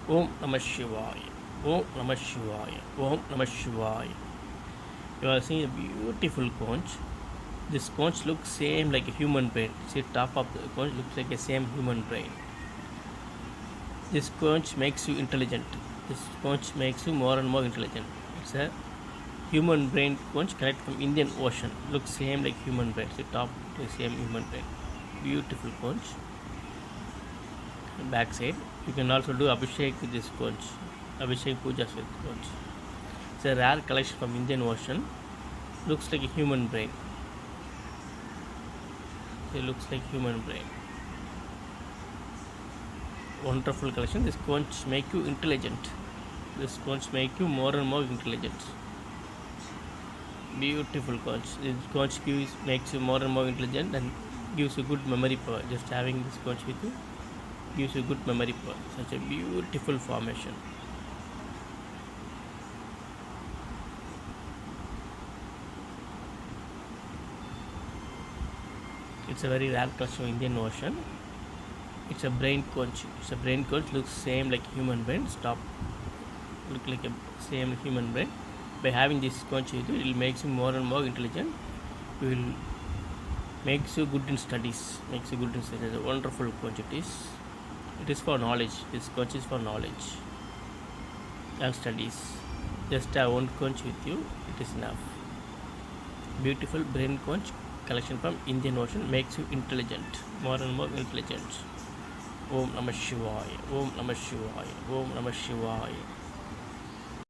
Om Namah Shivaya. Om Namah Shivaya. Om Namah Shivaya. You are seeing a beautiful conch. This conch looks same like a human brain. See, top of the conch looks like a same human brain. This conch makes you intelligent. This conch makes you more and more intelligent. It's a human brain conch connect from Indian Ocean. Looks same like human brain. See, top to same human brain. Beautiful conch. Back side. You can also do abhishek with this conch. Abhishek pujas with conch. It's a rare collection from Indian Ocean. Looks like a human brain. It looks like human brain. Wonderful collection. This conch make you intelligent. This conch make you more and more intelligent. Beautiful conch. This conch makes you more and more intelligent and gives you good memory power. Just having this conch with you gives you good memory power. Such a beautiful formation. It's a very rare collection of Indian Ocean. It's a brain conch. It's a brain conch. Looks same like human brain. Stop. Look like a same human brain. By having this conch with you, it will make you more and more intelligent. You will makes you good in studies. Makes you good in studies. A wonderful conch it is. It is for knowledge. This conch is for knowledge and studies. Just have one conch with you. It is enough. Beautiful brain conch collection from Indian Ocean makes you intelligent, more and more intelligent. Om Namah Shivaya. Om Namah Shivaya. Om Namah Shivaya.